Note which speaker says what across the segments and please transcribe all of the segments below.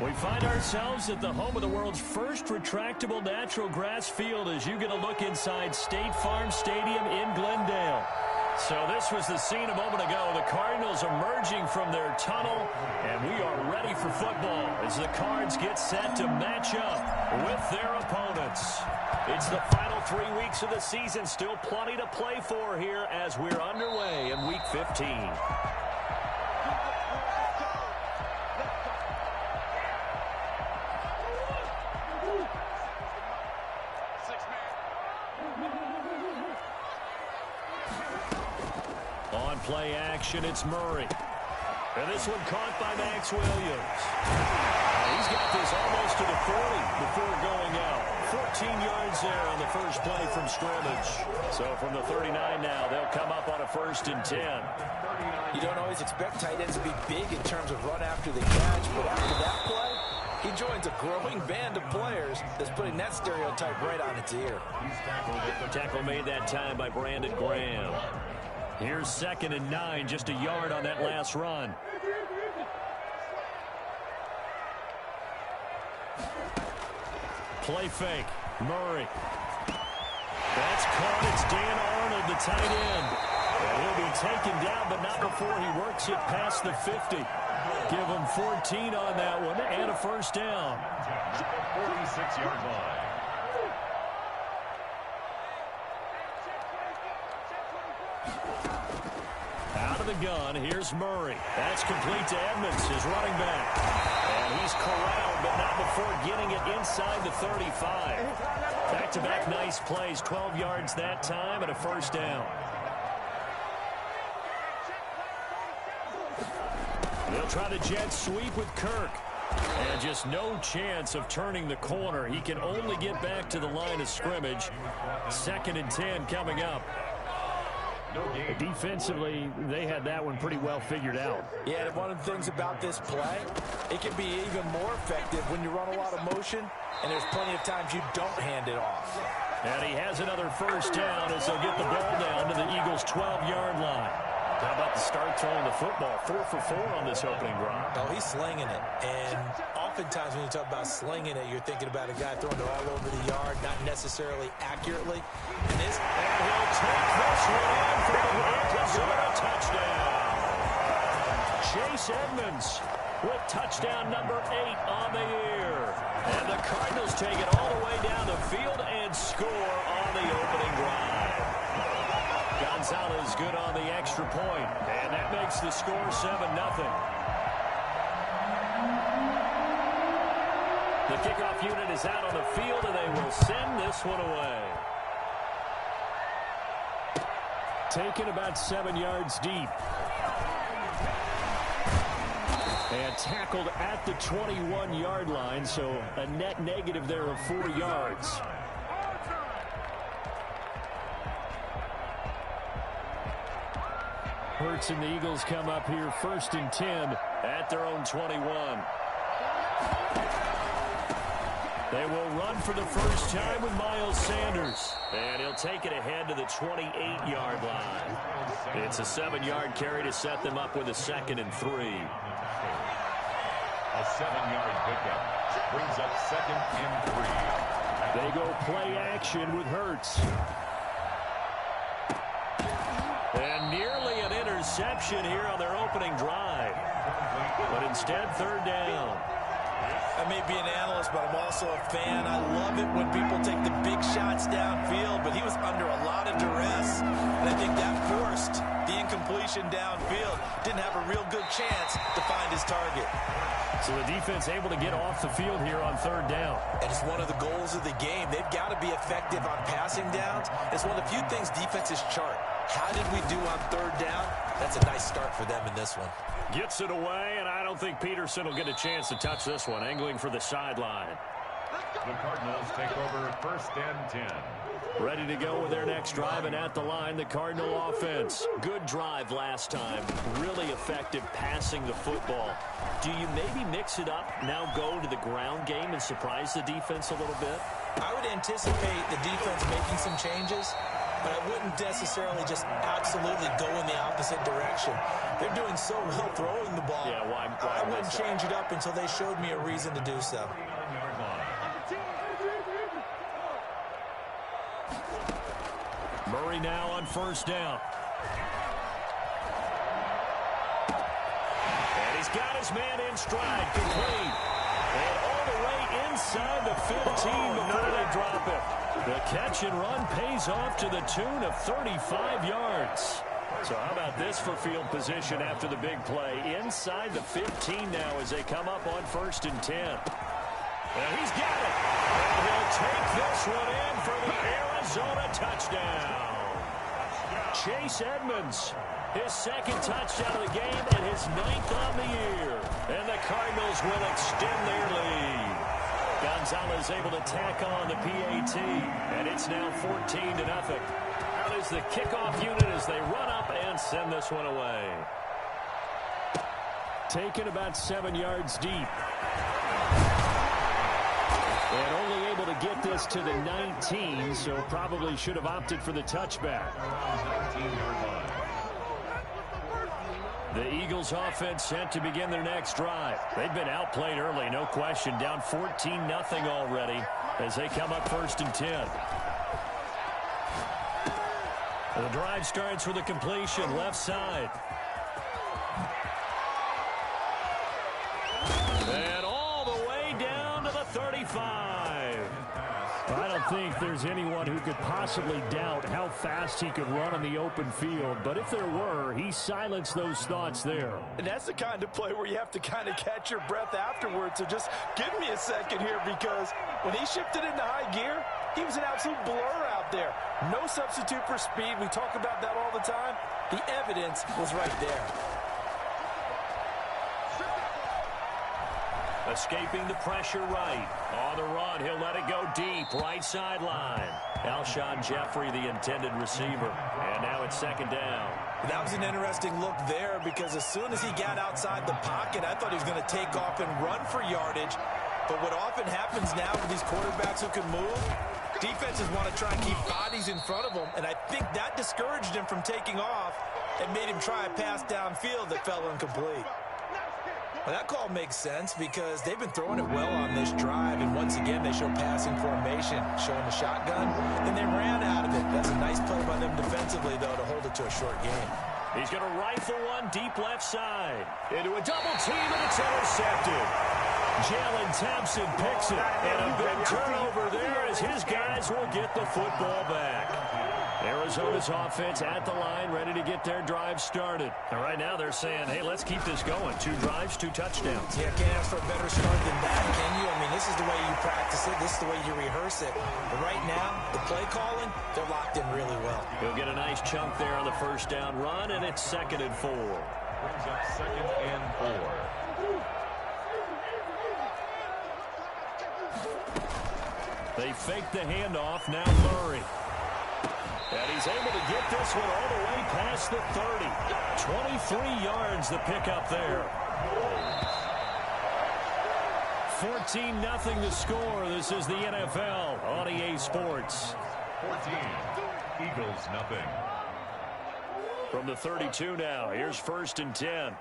Speaker 1: We find ourselves at the home of the world's first retractable natural grass field as you get a look inside State Farm Stadium in Glendale. So this was the scene a moment ago. The Cardinals emerging from their tunnel, and we are ready for football as the Cards get set to match up with their opponents. It's the final 3 weeks of the season. Still plenty to play for here as we're underway in Week 15. On play action, it's Murray. And this one caught by Max Williams. He's got this almost to the 40 before going out. 14 yards there on the first play from scrimmage. So from the 39 now, they'll come up on a 1st and 10.
Speaker 2: You don't always expect tight ends to be big in terms of run after the catch, but after that play, he joins a growing band of players that's putting that stereotype right on its ear.
Speaker 1: Tackle made that time by Brandon Graham. Here's 2nd and 9, just a yard on that last run. Play fake. Murray. That's caught. It's Dan Arnold, the tight end. And he'll be taken down, but not before he works it past the 50. Give him 14 on that one and a 1st down.
Speaker 3: 46-yard line.
Speaker 1: Out of the gun, here's Murray. That's complete to Edmonds, his running back. And he's corralled, but not before getting it inside the 35. Back-to-back nice plays, 12 yards that time and a 1st down. They'll try the jet sweep with Kirk. And just no chance of turning the corner. He can only get back to the line of scrimmage. 2nd and 10 coming up.
Speaker 4: Defensively, they had that one pretty well figured out.
Speaker 2: Yeah, and one of the things about this play, it can be even more effective when you run a lot of motion, and there's plenty of times you don't hand it off.
Speaker 1: And he has another 1st down as they'll get the ball down to the Eagles' 12-yard line. How about the start throwing the football? 4 for 4 on this opening drive.
Speaker 2: Oh, he's slinging it. And oftentimes when you talk about slinging it, you're thinking about a guy throwing it all over the yard, not necessarily accurately. And
Speaker 1: he'll take this one in for the Arizona touchdown. Chase Edmonds with touchdown number 8 on the year. And the Cardinals take it all the way down the field and score on the opening drive. Gonzalez good on the extra point, and that makes the score 7-0. The kickoff unit is out on the field, and they will send this one away. Taken about 7 yards deep. And tackled at the 21-yard line, so a net negative there of 4 yards. Hurts and the Eagles come up here 1st and 10 at their own 21. They will run for the first time with Miles Sanders. And he'll take it ahead to the 28-yard line. It's a 7-yard carry to set them up with a 2nd and 3.
Speaker 3: A 7-yard pickup brings up 2nd and 3.
Speaker 1: They go play action with Hurts. And nearly an interception here on their opening drive. But instead, 3rd down.
Speaker 2: I may be an analyst, but I'm also a fan. I love it when people take the big shots downfield, but he was under a lot of duress. And I think that forced the incompletion downfield. Didn't have a real good chance to find his target.
Speaker 1: So the defense able to get off the field here on 3rd down.
Speaker 2: And it's one of the goals of the game. They've got to be effective on passing downs. It's one of the few things defenses chart. How did we do on 3rd down? That's a nice start for them in this one.
Speaker 1: Gets it away, and I don't think Peterson will get a chance to touch this one. Angling for the sideline.
Speaker 3: The Cardinals take over 1st and 10.
Speaker 1: Ready to go with their next drive, and at the line, the Cardinal offense. Good drive last time. Really effective passing the football. Do you maybe mix it up, now go to the ground game and surprise the defense a little bit?
Speaker 2: I would anticipate the defense making some changes. but I wouldn't necessarily just absolutely go in the opposite direction. They're doing so well throwing the ball.
Speaker 1: Yeah, why
Speaker 2: I wouldn't change it up until they showed me a reason to do so.
Speaker 1: Murray now on first down. And he's got his man in stride, complete. And all the way inside the 15 before they drop it. The catch and run pays off to the tune of 35 yards. So how about this for field position after the big play? Inside the 15 now as they come up on 1st and 10. And he's got it. And he'll take this one in for the Arizona touchdown. Chase Edmonds, his 2nd touchdown of the game and his 9th on the year. And the Cardinals will extend their lead. Gonzalez able to tack on the PAT, and it's now 14-0. Out is the kickoff unit as they run up and send this one away. Taken about 7 yards deep. And only able to get this to the 19, so probably should have opted for the touchback. The Eagles offense set to begin their next drive. They've been outplayed early, no question. Down 14-0 already as they come up 1st and 10. The drive starts with a completion left side. And all the way down to the 35.
Speaker 4: I don't think there's anyone who could possibly doubt how fast he could run on the open field. But if there were, he silenced those thoughts there.
Speaker 2: And that's the kind of play where you have to kind of catch your breath afterwards. So just give me a second here, because when he shifted into high gear, he was an absolute blur out there. No substitute for speed. We talk about that all the time. The evidence was right there.
Speaker 1: Escaping the pressure right. On the run, he'll let it go deep. Right sideline. Alshon Jeffrey, the intended receiver. And now it's 2nd down.
Speaker 2: That was an interesting look there, because as soon as he got outside the pocket, I thought he was going to take off and run for yardage. But what often happens now with these quarterbacks who can move, defenses want to try and keep bodies in front of them. And I think that discouraged him from taking off and made him try a pass downfield that fell incomplete. Well, that call makes sense because they've been throwing it well on this drive, and once again they show passing formation, showing the shotgun, and they ran out of it. That's a nice play by them defensively, though, to hold it to a short game.
Speaker 1: He's going to rifle one deep left side. Into a double team, and it's intercepted. Jalen Thompson picks it, and a big turnover there as his guys will get the football back. Arizona's offense at the line, ready to get their drive started. And right now they're saying, hey, let's keep this going. 2 drives, 2 touchdowns.
Speaker 2: Yeah, can't ask for a better start than that, can you? I mean, this is the way you practice it. This is the way you rehearse it. But right now, the play calling, they're locked in really well.
Speaker 1: He'll get a nice chunk there on the 1st down run, and it's 2nd and 4.
Speaker 3: Brings up 2nd and 4.
Speaker 1: They fake the handoff. Now Murray. And he's able to get this one all the way past the 30. 23 yards the pickup there. 14-0 the score. This is the NFL on EA Sports.
Speaker 3: 14. Eagles nothing.
Speaker 1: From the 32 now. Here's 1st and 10.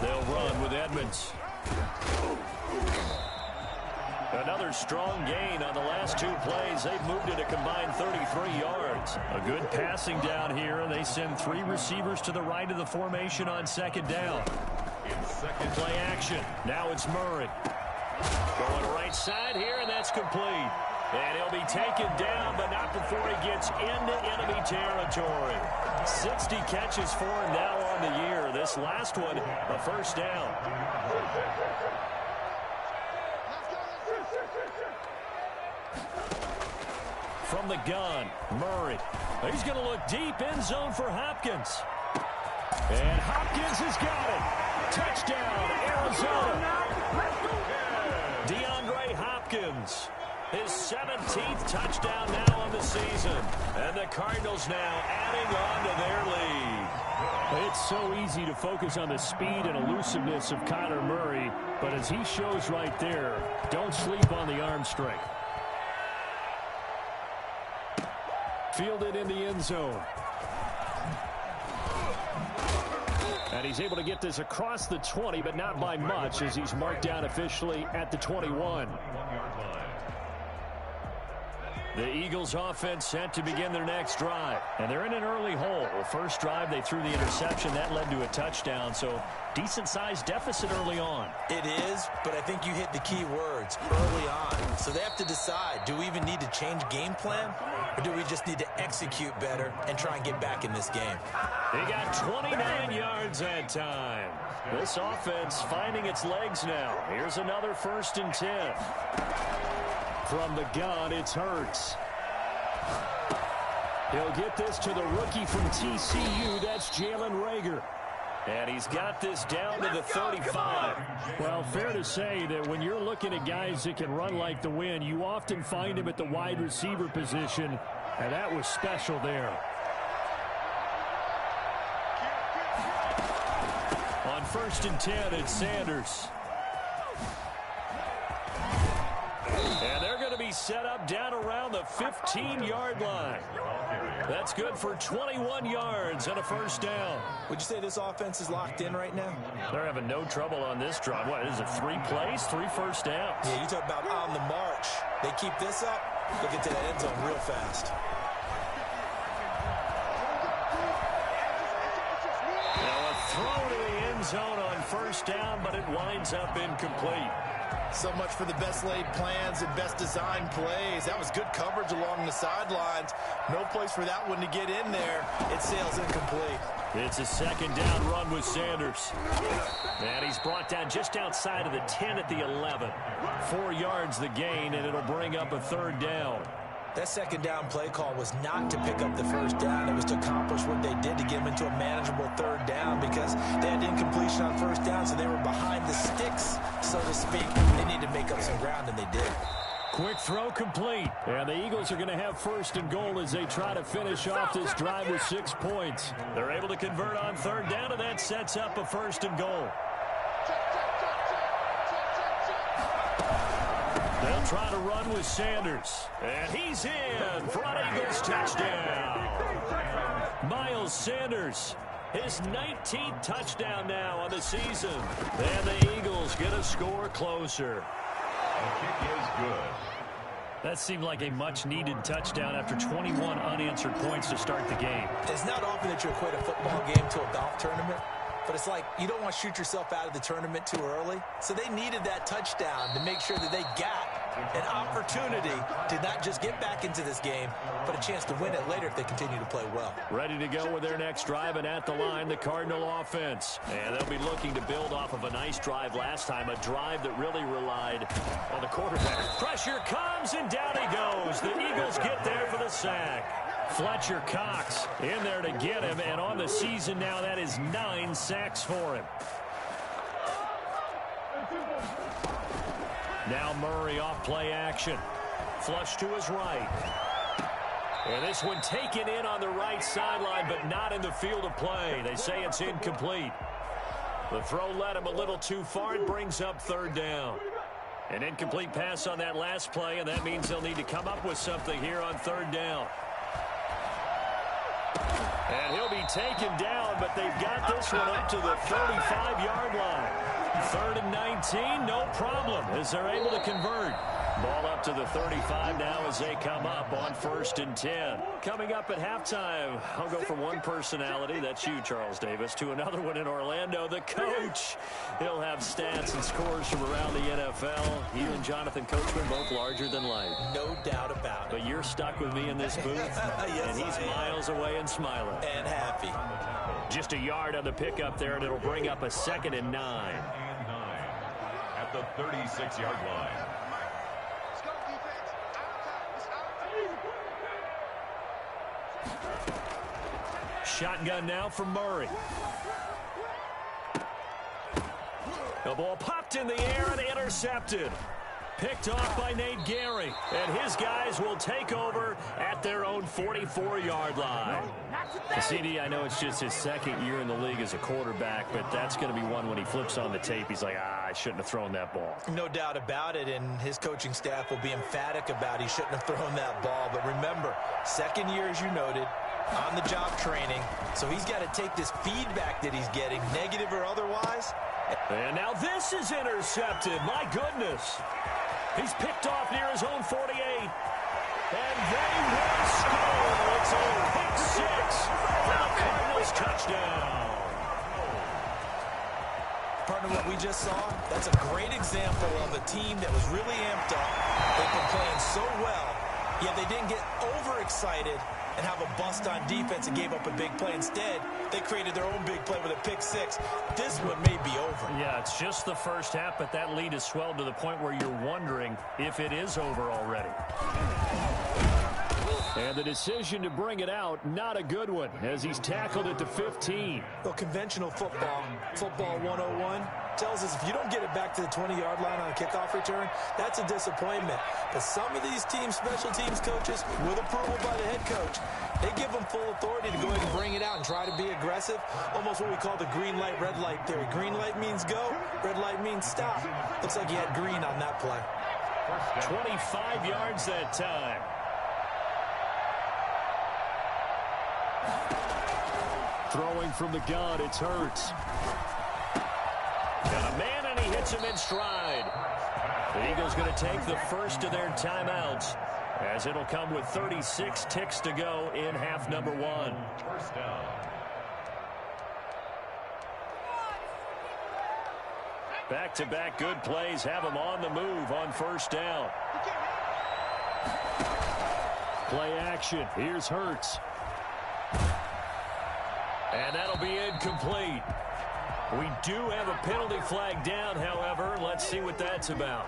Speaker 1: They'll run with Edmonds. Another strong gain on the last 2 plays. They've moved it a combined 33 yards. A good passing down here, and they send 3 receivers to the right of the formation on 2nd down.
Speaker 3: In second
Speaker 1: Play action. Now it's Murray. Going right side here, and that's complete. And he'll be taken down, but not before he gets into enemy territory. 60 catches for him now on the year. This last one, a 1st down. From the gun, Murray. He's going to look deep end zone for Hopkins. And Hopkins has got it. Touchdown, Arizona. DeAndre Hopkins. His 17th touchdown now on the season. And the Cardinals now adding on to their lead.
Speaker 4: It's so easy to focus on the speed and elusiveness of Kyler Murray, but as he shows right there, don't sleep on the arm strength. Fielded in the end zone. And he's able to get this across the 20, but not by much, as he's marked down officially at the 21. The Eagles offense set to begin their next drive. And they're in an early hole. First drive, they threw the interception. That led to a touchdown. So decent-sized deficit early on.
Speaker 2: It is, but I think you hit the key words early on. So they have to decide, do we even need to change game plan? Or do we just need to execute better and try and get back in this game?
Speaker 4: They got 29 yards that time. This offense finding its legs now. Here's another 1st and 10. From the gun, it's Hurts. He'll get this to the rookie from TCU. That's Jalen Reagor. And he's got this down to the 35. Well, fair to say that when you're looking at guys that can run like the wind, you often find him at the wide receiver position, and that was special there. On 1st and 10, it's Sanders. And they're going to be set up down around the 15-yard line. That's good for 21 yards and a 1st down.
Speaker 2: Would you say this offense is locked in right now?
Speaker 4: They're having no trouble on this drive. What, is it 3 plays, 3 first downs?
Speaker 2: Yeah, you talk about on the march. They keep this up, they'll get to that end zone real fast.
Speaker 4: Now a throw to the end zone on 1st down, but it winds up incomplete.
Speaker 2: So much for the best laid plans and best designed plays. That was good coverage along the sidelines. No place for that one to get in there. It sails incomplete.
Speaker 4: It's a 2nd down run with Sanders. And he's brought down just outside of the 10 at the 11. 4 yards the gain, and it'll bring up a 3rd down.
Speaker 2: That 2nd down play call was not to pick up the 1st down. It was to accomplish what they did to get them into a manageable 3rd down because they had incompletion on 1st down, so they were behind the sticks, so to speak. They needed to make up some ground, and they did.
Speaker 4: Quick throw complete. And the Eagles are going to have 1st and goal as they try to finish off this drive with 6 points. They're able to convert on 3rd down, and that sets up a 1st and goal. They'll try to run with Sanders. And he's in for an Eagles touchdown. Miles Sanders, his 19th touchdown now on the season. And the Eagles get a score closer.
Speaker 3: The kick is good.
Speaker 4: That seemed like a much-needed touchdown after 21 unanswered points to start the game.
Speaker 2: It's not often that you equate a football game to a golf tournament. But it's like you don't want to shoot yourself out of the tournament too early. So they needed that touchdown to make sure that they got an opportunity to not just get back into this game, but a chance to win it later if they continue to play well.
Speaker 4: Ready to go with their next drive, and at the line, the Cardinal offense. And they'll be looking to build off of a nice drive last time, a drive that really relied on the quarterback. Pressure comes, and down he goes. The Eagles get there for the sack. Fletcher Cox in there to get him, and on the season now, that is 9 sacks for him. Now Murray off play action. Flush to his right. And this one taken in on the right sideline, but not in the field of play. They say it's incomplete. The throw led him a little too far. It brings up 3rd down. An incomplete pass on that last play, and that means they'll need to come up with something here on 3rd down. And he'll be taken down, but they've got this one up to the 35-yard line. 3rd and 19, no problem, as they're able to convert. Ball up to the 35 now as they come up on 1st and 10. Coming up at halftime, I'll go from one personality, that's you, Charles Davis, to another one in Orlando, the coach. He'll have stats and scores from around the NFL. You and Jonathan Coachman, both larger than life.
Speaker 2: No doubt about it.
Speaker 4: But you're stuck with me in this booth,
Speaker 2: yes,
Speaker 4: and he's miles away and smiling.
Speaker 2: And happy.
Speaker 4: Just a yard on the pickup there, and it'll bring up a 2nd and 9.
Speaker 3: At the 36-yard line.
Speaker 4: Shotgun now from Murray. The ball popped in the air and intercepted. Picked off by Nate Gary. And his guys will take over at their own 44-yard line. CD, I know it's just his 2nd year in the league as a quarterback, but that's going to be one when he flips on the tape. He's like,
Speaker 1: guy shouldn't have thrown that ball.
Speaker 2: No doubt about it, and his coaching staff will be emphatic about he shouldn't have thrown that ball. But remember, second year, as you noted, on-the-job training, so he's got to take this feedback that he's getting, negative or otherwise.
Speaker 1: And now this is intercepted. My goodness. He's picked off near his own 48. And they will score. It's a pick six for the Cardinals touchdown.
Speaker 2: Partner, what we just saw, that's a great example of a team that was really amped up. They've been playing so well, yet they didn't get overexcited and have a bust on defense and gave up a big play. Instead, they created their own big play with a pick six. This one may be over.
Speaker 1: Yeah, it's just the first half, but that lead has swelled to the point where you're wondering if it is over already. And the decision to bring it out, not a good one, as he's tackled at the 15.
Speaker 2: Well, conventional football 101, tells us if you don't get it back to the 20-yard line on a kickoff return, that's a disappointment. But some of these teams, special teams coaches, with approval by the head coach, they give them full authority to go ahead and bring it out and try to be aggressive. Almost what we call the green light, red light theory. Green light means go, red light means stop. Looks like he had green on that play.
Speaker 1: 25 yards that time. Throwing from the gun, it's Hurts. Got a man, and he hits him in stride. The Eagles going to take the first of their timeouts, as it'll come with 36 ticks to go in half number one.
Speaker 3: First down.
Speaker 1: Back-to-back good plays have them on the move on first down. Play action. Here's Hurts. And that'll be incomplete. We do have a penalty flag down, however. Let's see what that's about.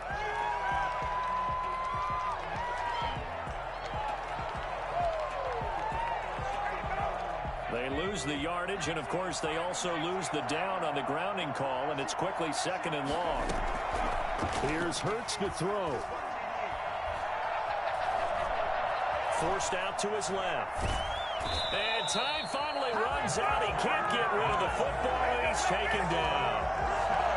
Speaker 1: They lose the yardage, and of course they also lose the down on the grounding call, and it's quickly second and long. Here's Hurts to throw. Forced out to his left. And time finally runs out. He can't get rid of the football, and he's taken down.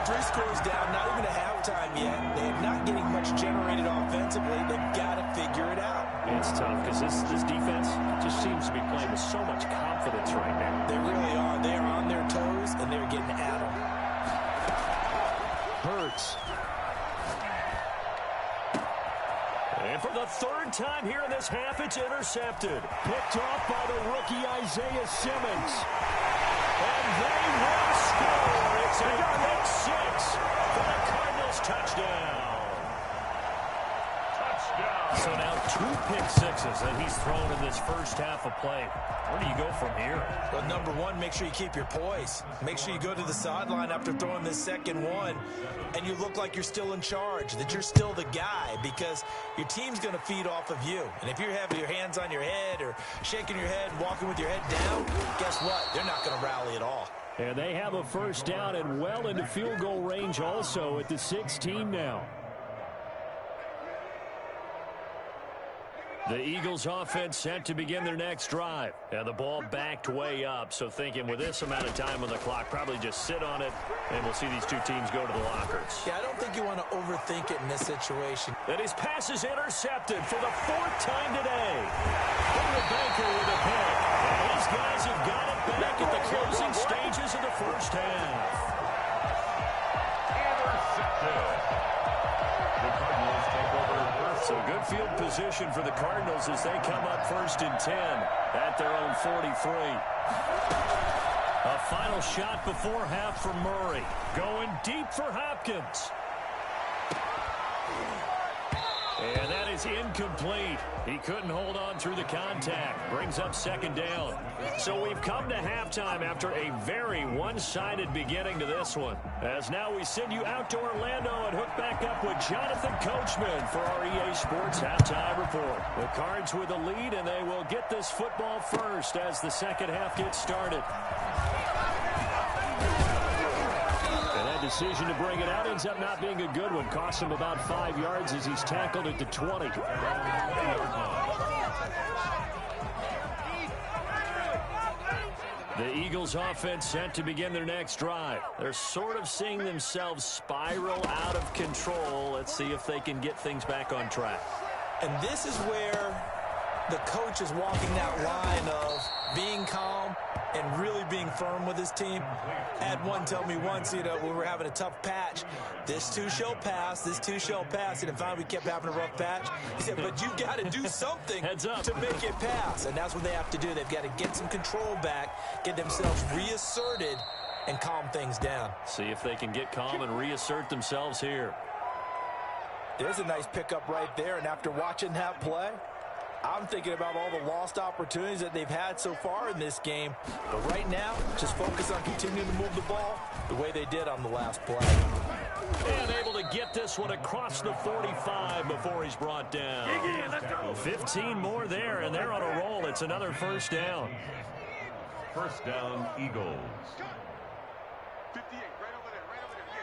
Speaker 2: 3 scores down, not even a halftime yet. They're not getting much generated offensively. They've got to figure it out.
Speaker 1: It's tough because this defense just seems to be playing with so much confidence right now.
Speaker 2: They really are. They are on their toes, and they're getting at them.
Speaker 1: Hurts. And for the third time here in this half, it's intercepted. Picked off by the rookie Isaiah Simmons. And they will score. It's a pick six for the Cardinals touchdown. So now 2 pick sixes that he's thrown in this first half of play. Where do you go from here?
Speaker 2: Well, number one, make sure you keep your poise. Make sure you go to the sideline after throwing this second one, and you look like you're still in charge, that you're still the guy, because your team's going to feed off of you. And if you're having your hands on your head or shaking your head and walking with your head down, guess what? They're not going to rally at all.
Speaker 1: And they have a first down and well into field goal range also at the 16 now. The Eagles offense set to begin their next drive. And the ball backed way up. So thinking with this amount of time on the clock, probably just sit on it, and we'll see these two teams go to the lockers.
Speaker 2: Yeah, I don't think you want to overthink it in this situation.
Speaker 1: And his pass is intercepted for the 4th time today. Henry Baker with a pick. And these guys have got it back at the closing stages of the first half.
Speaker 3: Intercepted. The Cardinals take over first.
Speaker 1: So good field position for the Cardinals as they come up 1st and 10 at their own 43. A final shot before half from Murray. Going deep for Hopkins. And that is incomplete. He couldn't hold on through the contact. Brings up 2nd down. So we've come to halftime after a very one-sided beginning to this one. As now we send you out to Orlando and hook back up with Jonathan Coachman for our EA Sports Halftime Report. The Cards with the lead, and they will get this football first as the second half gets started. And that decision to bring it out ends up not being a good one. Costs him about 5 yards as he's tackled at the 20. The Eagles offense set to begin their next drive. They're sort of seeing themselves spiral out of control. Let's see if they can get things back on track.
Speaker 2: And this is where the coach is walking that line of being calm and really being firm with his team. I had one tell me once, when we were having a tough patch, this too shall pass, this too shall pass. And finally we kept having a rough patch. He said, but you got to do something to make it pass. And that's what they have to do. They've got to get some control back, get themselves reasserted, and calm things down.
Speaker 1: See if they can get calm and reassert themselves here.
Speaker 2: There's a nice pickup right there. And after watching that play, I'm thinking about all the lost opportunities that they've had so far in this game. But right now, just focus on continuing to move the ball the way they did on the last play.
Speaker 1: And able to get this one across the 45 before he's brought down. 15 more there, and they're on a roll. It's another first down.
Speaker 3: First down, Eagles.
Speaker 5: 58, right over there,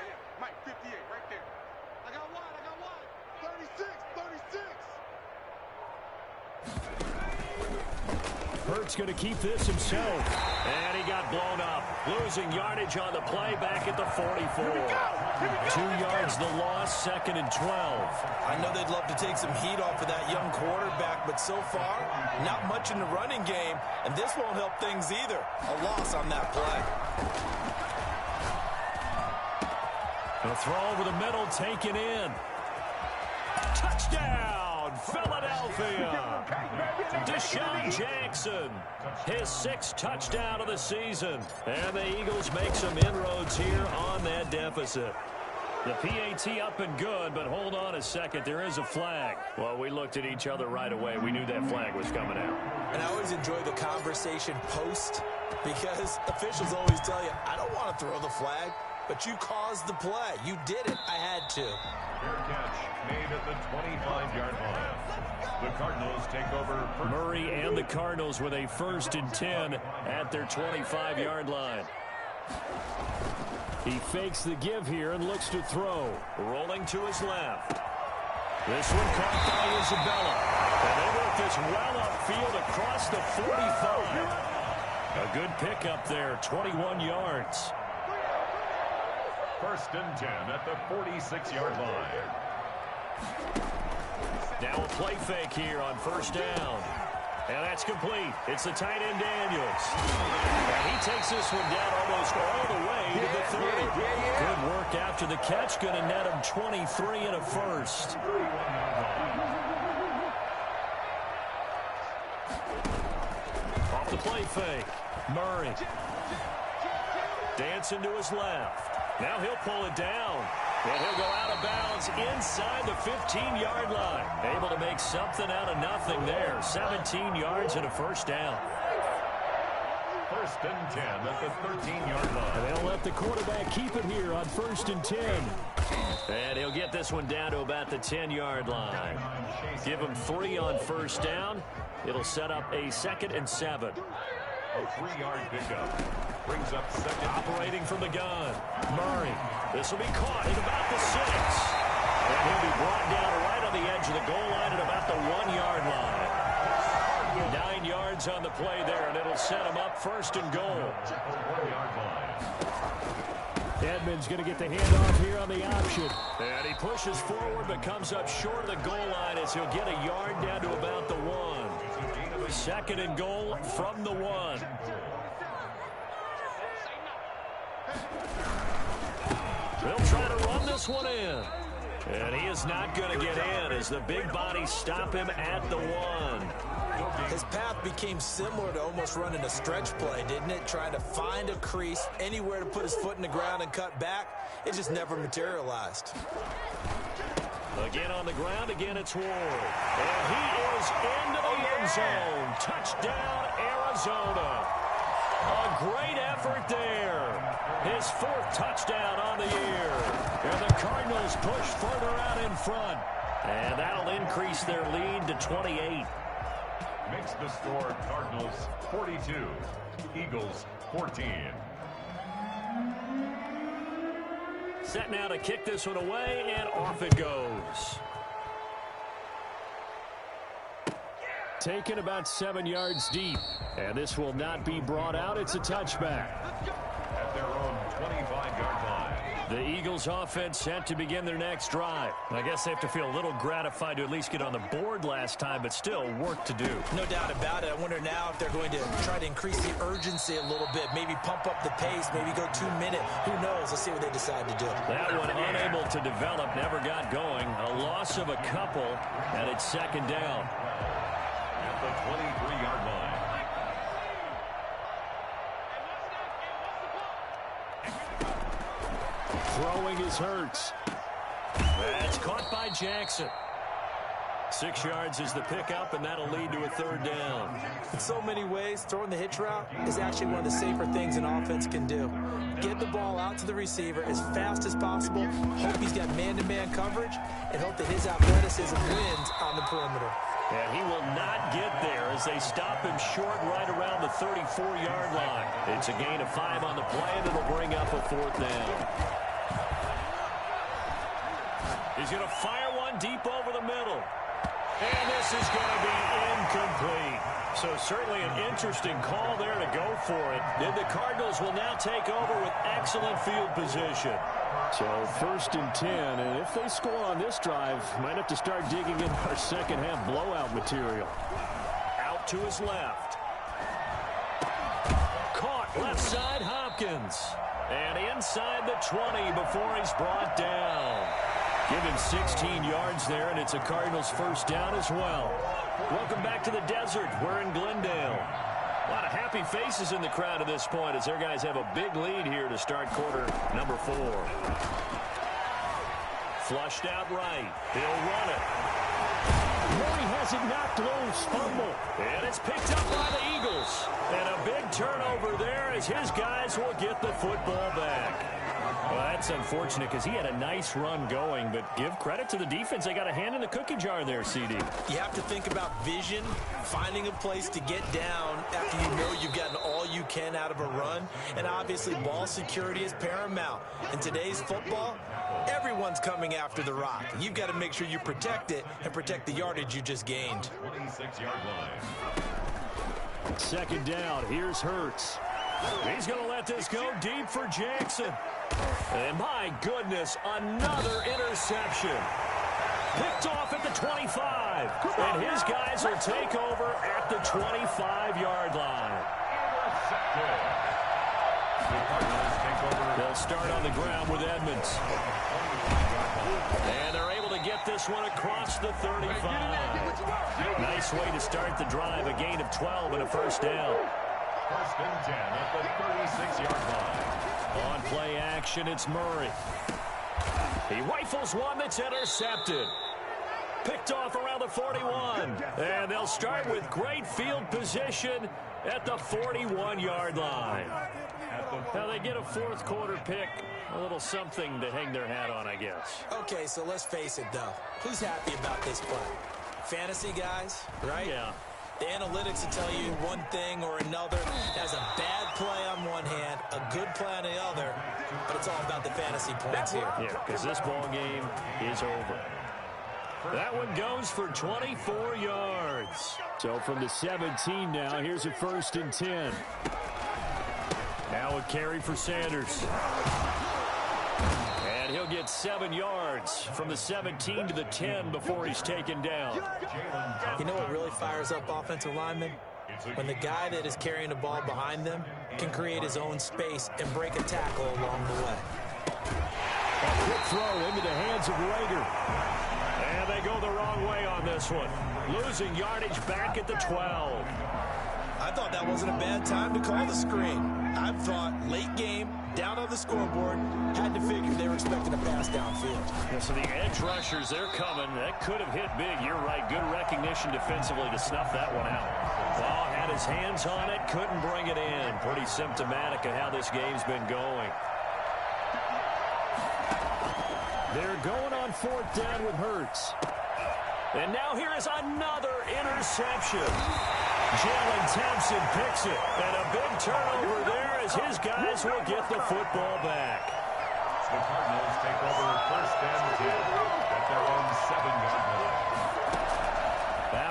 Speaker 5: yeah. Mike, 58, right there. I got one. 36.
Speaker 1: Hurts going to keep this himself. And he got blown up. Losing yardage on the play back at the 44. 2 yards the loss, second and 12.
Speaker 2: I know they'd love to take some heat off of that young quarterback, but so far, not much in the running game, and this won't help things either. A loss on that play.
Speaker 1: A throw over the middle, taken in. Touchdown, Philadelphia. Deshaun Jackson, his 6th touchdown of the season. And the Eagles make some inroads here on that deficit. The PAT up and good, but hold on a second. There is a flag. Well, we looked at each other right away. We knew that flag was coming out.
Speaker 2: And I always enjoy the conversation post because officials always tell you, I don't want to throw the flag, but you caused the play. You did it. I had to.
Speaker 3: Fair catch made at the 25-yard line. The Cardinals take over.
Speaker 1: Murray and the Cardinals with a 1st and 10 at their 25-yard line. He fakes the give here and looks to throw. Rolling to his left. This one caught by Isabella. And they work this well upfield across the 45. A good pickup there, 21 yards.
Speaker 3: 1st and 10 at the 46-yard line.
Speaker 1: Now a play fake here on 1st down. And that's complete. It's the tight end Daniels. And he takes this one down almost all the way to the 30. Good work after the catch. Going to net him 23 and a 1st. Off the play fake. Murray. Dancing to his left. Now he'll pull it down. And he'll go out of bounds inside the 15-yard line. Able to make something out of nothing there. 17 yards and a 1st down.
Speaker 3: 1st and 10 at the 13-yard line.
Speaker 1: And they'll let the quarterback keep it here on 1st and 10. And he'll get this one down to about the 10-yard line. Give him 3 on 1st down. It'll set up a 2nd and 7.
Speaker 3: A 3-yard pickup. Brings up 2nd.
Speaker 1: Operating from the gun. Murray. This will be caught at about the 6. And he'll be brought down right on the edge of the goal line at about the 1-yard line. 9 yards on the play there, and it'll set him up 1st and goal.
Speaker 3: 1-yard line.
Speaker 1: Edmonds going to get the handoff here on the option. And he pushes forward but comes up short of the goal line as he'll get a yard down to about the 1. 2nd and goal from the 1. They'll try to run this one in. And he is not going to get in as the big bodies stop him at the 1.
Speaker 2: His path became similar to almost running a stretch play, didn't it? Trying to find a crease, anywhere to put his foot in the ground and cut back. It just never materialized.
Speaker 1: Again on the ground, again it's Ward. And he is into the end zone. Touchdown, Arizona. A great effort there. His 4th touchdown on the year. And the Cardinals push further out in front. And that'll increase their lead to 28.
Speaker 3: Makes the score Cardinals 42, Eagles 14.
Speaker 1: Set now to kick this one away, and off it goes.
Speaker 4: taken about 7 yards deep. And this will not be brought out. It's a touchback.
Speaker 3: At their own 25-yard line.
Speaker 1: The Eagles offense set to begin their next drive. I guess they have to feel a little gratified to at least get on the board last time, but still work to do.
Speaker 2: No doubt about it. I wonder now if they're going to try to increase the urgency a little bit, maybe pump up the pace, maybe go 2 minute. Who knows? Let's see what they decide to do.
Speaker 1: That one unable to develop, never got going. A loss of a couple, and it's second down.
Speaker 3: At the 23-yard line.
Speaker 4: Throwing is Hurts.
Speaker 1: That's caught by Jackson. 6 yards is the pickup, and that'll lead to a third down.
Speaker 2: In so many ways, throwing the hitch route is actually one of the safer things an offense can do. Get the ball out to the receiver as fast as possible, hope he's got man-to-man coverage, and hope that his athleticism wins on the perimeter.
Speaker 1: And he will not get there as they stop him short right around the 34-yard line. It's a gain of 5 on the play, and it'll bring up a fourth down. He's going to fire one deep over the middle. And this is going to be incomplete. So certainly an interesting call there to go for it. Then the Cardinals will now take over with excellent field position.
Speaker 4: So 1st and 10, and if they score on this drive, might have to start digging in our second half blowout material.
Speaker 1: Out to his left. Caught left side Hopkins. And inside the 20 before he's brought down. Give him 16 yards there, and it's a Cardinals first down as well. Welcome back to the desert. We're in Glendale. A lot of happy faces in the crowd at this point as their guys have a big lead here to start quarter number 4. Flushed out right. He'll run it.
Speaker 4: Murray has it knocked loose. Fumble.
Speaker 1: And it's picked up by the Eagles. And a big turnover there as his guys will get the football back. Well, that's unfortunate because he had a nice run going, but give credit to the defense. They got a hand in the cookie jar there, CD.
Speaker 2: You have to think about vision, finding a place to get down after you know you've gotten all you can out of a run, and obviously ball security is paramount. In today's football, everyone's coming after the rock. You've got to make sure you protect it and protect the yardage you just gained.
Speaker 3: 26-yard line.
Speaker 4: Second down. Here's Hurts.
Speaker 1: He's going to let this go deep for Jackson. And my goodness, another interception. Picked off at the 25. And his guys will take over at the 25-yard line. They'll start on the ground with Edmonds. And they're able to get this one across the 35. Nice way to start the drive. A gain of 12 and a first down.
Speaker 3: 1st and 10 at the 36-yard line.
Speaker 1: On play action, it's Murray. He rifles one that's intercepted. Picked off around the 41. And they'll start with great field position at the 41-yard line. Now they get a fourth quarter pick. A little something to hang their hat on, I guess.
Speaker 2: Okay, so let's face it, though. Who's happy about this play? Fantasy guys, right?
Speaker 1: Yeah.
Speaker 2: The analytics will tell you one thing or another. Has a bad play on one hand, a good play on the other, but it's all about the fantasy points here.
Speaker 1: Yeah, because this ball game is over. That one goes for 24 yards.
Speaker 4: So from the 17 now, here's a 1st and 10.
Speaker 1: Now a carry for Sanders. And he'll get 7 yards from the 17 to the 10 before he's taken down.
Speaker 2: You know what really fires up offensive linemen? When the guy that is carrying the ball behind them can create his own space and break a tackle along the way.
Speaker 4: A quick throw into the hands of Rager.
Speaker 1: And they go the wrong way on this one. Losing yardage back at the 12.
Speaker 2: I thought that wasn't a bad time to call the screen. I thought late game, down on the scoreboard, had to figure they were expecting a pass downfield.
Speaker 1: Yeah, so the edge rushers, they're coming. That could have hit big. You're right. Good recognition defensively to snuff that one out. Ball had his hands on it, couldn't bring it in. Pretty symptomatic of how this game's been going.
Speaker 4: They're going on 4th down with Hurts.
Speaker 1: And now here is another interception. Jalen Thompson picks it. And a big turnover there as his guys will get the football back.
Speaker 3: The Cardinals take over 1st and 10 at their own 7-yard line.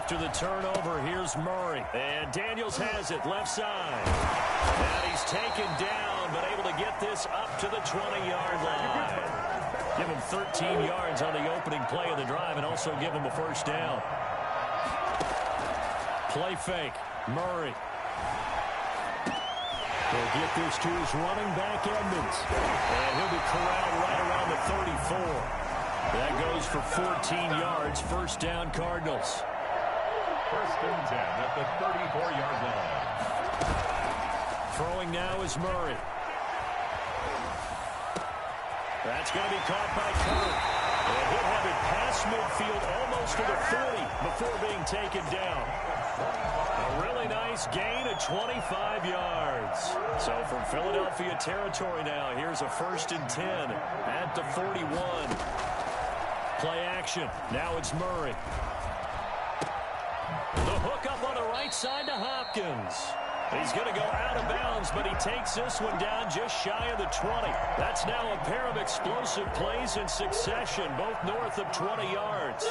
Speaker 1: After the turnover, here's Murray. And Daniels has it, left side. And he's taken down, but able to get this up to the 20-yard line. Give him 13 yards on the opening play of the drive and also give him a first down. Play fake. Murray. He'll get this to his running back, Edmonds. And he'll be corralled right around the 34. That goes for 14 yards. First down, Cardinals.
Speaker 3: First and 10 at the 34-yard line.
Speaker 1: Throwing now is Murray. That's going to be caught by Kirk. And he'll have it past midfield almost to the 40 before being taken down. A really nice gain of 25 yards. So from Philadelphia territory now, here's a first and 10 at the 41. Play action. Now it's Murray. The hook up on the right side to Hopkins. He's going to go out of bounds, but he takes this one down just shy of the 20. That's now a pair of explosive plays in succession, both north of 20 yards.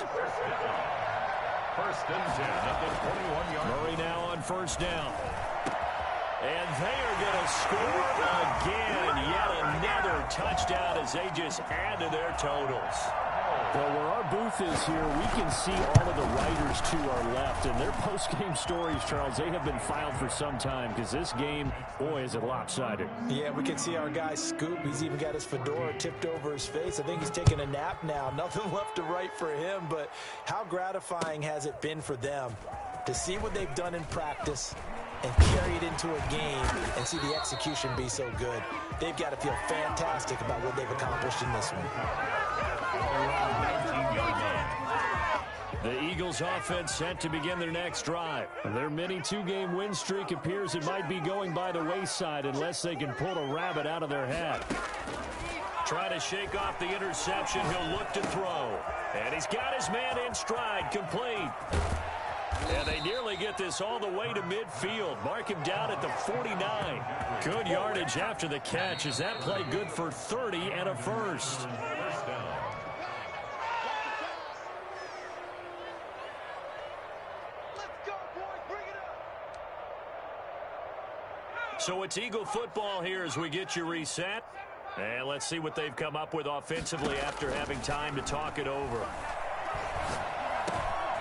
Speaker 3: First and 10 at the 21-yard line.
Speaker 1: Murray now on first down. And they are going to score again. Yet another touchdown as they just add to their totals.
Speaker 4: Well, where our booth is here, we can see all of the writers to our left. And their post-game stories, Charles, they have been filed for some time because this game, boy, is it lopsided.
Speaker 2: Yeah, we can see our guy Scoop. He's even got his fedora tipped over his face. I think he's taking a nap now. Nothing left to write for him, but how gratifying has it been for them to see what they've done in practice and carry it into a game and see the execution be so good. They've got to feel fantastic about what they've accomplished in this one.
Speaker 1: The Eagles offense set to begin their next drive. Their mini two-game win streak appears it might be going by the wayside unless they can pull a rabbit out of their hat. Try to shake off the interception. He'll look to throw. And he's got his man in stride, complete. And they nearly get this all the way to midfield. Mark him down at the 49. Good yardage after the catch. Is that play good for 30 and a first? So it's Eagle football here as we get you reset. And let's see what they've come up with offensively after having time to talk it over.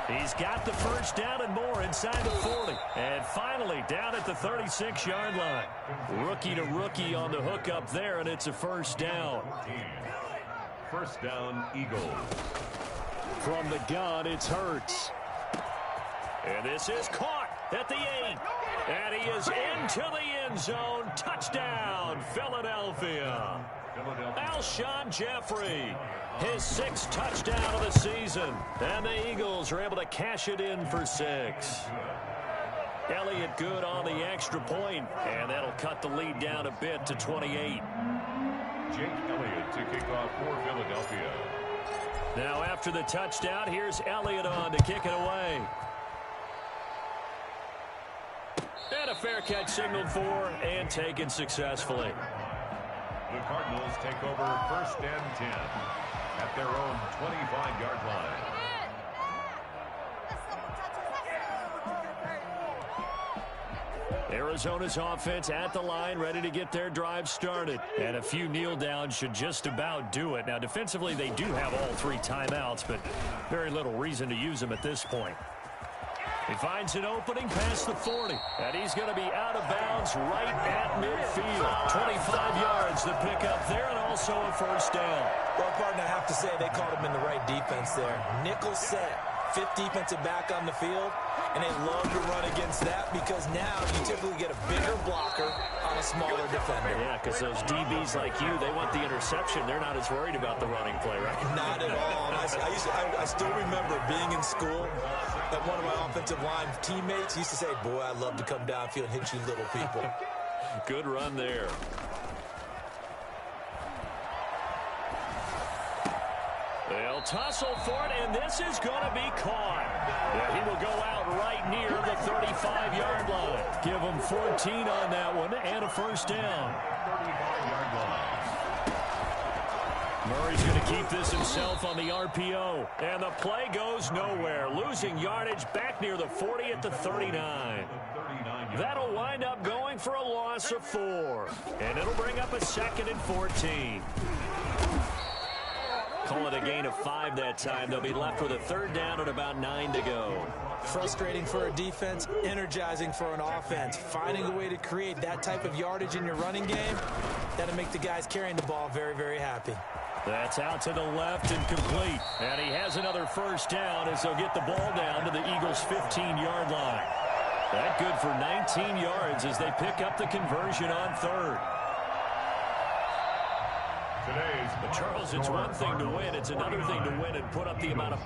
Speaker 1: He's got the first down and more inside the 40. And finally down at the 36-yard line. Rookie to rookie on the hook up there, and it's a first down.
Speaker 3: First down, Eagles.
Speaker 1: From the gun, it's Hurts. And this is caught at the 8. And he is into the end zone. Touchdown, Philadelphia. Alshon Jeffrey, his 6th touchdown of the season. And the Eagles are able to cash it in for 6. Elliott good on the extra point, and that'll cut the lead down a bit to 28.
Speaker 3: Jake Elliott to kick off for Philadelphia.
Speaker 1: Now after the touchdown, here's Elliott on to kick it away. And a fair catch signaled for and taken successfully.
Speaker 3: The Cardinals take over first and 10 at their own 25-yard line.
Speaker 1: Arizona's offense at the line, ready to get their drive started. And a few kneel downs should just about do it. Now, defensively, they do have all 3 timeouts, but very little reason to use them at this point. He finds an opening past the 40, and he's going to be out of bounds right at midfield. 25 yards the pickup there, and also a first down.
Speaker 2: Well, partner, I have to say they called him in the right defense there. Nickel set, 5th defensive back on the field, and they love to run against that because now you typically get a bigger blocker on a smaller defender.
Speaker 1: Yeah, because those DBs like you, they want the interception. They're not as worried about the running play, right?
Speaker 2: Not at all. I still remember being in school that one of my offensive line teammates used to say, boy, I love to come downfield and hit you little people.
Speaker 1: Good run there. They'll tussle for it, and this is going to be caught. Yeah, he will go out right near the 35-yard line. Give him 14 on that one and a first down.
Speaker 3: 35-yard line.
Speaker 1: Murray's going to keep this himself on the RPO. And the play goes nowhere. Losing yardage back near the 40 at the 39. That'll wind up going for a loss of 4. And it'll bring up a 2nd and 14. Call it a gain of 5 that time. They'll be left with a 3rd down and about 9 to go.
Speaker 2: Frustrating for a defense, energizing for an offense. Finding a way to create that type of yardage in your running game, that'll make the guys carrying the ball very, very happy.
Speaker 1: That's out to the left and complete. And he has another 1st down as they'll get the ball down to the Eagles' 15-yard line. That good for 19 yards as they pick up the conversion on 3rd. But Charles, it's one thing to win. It's another thing to win and put up the amount of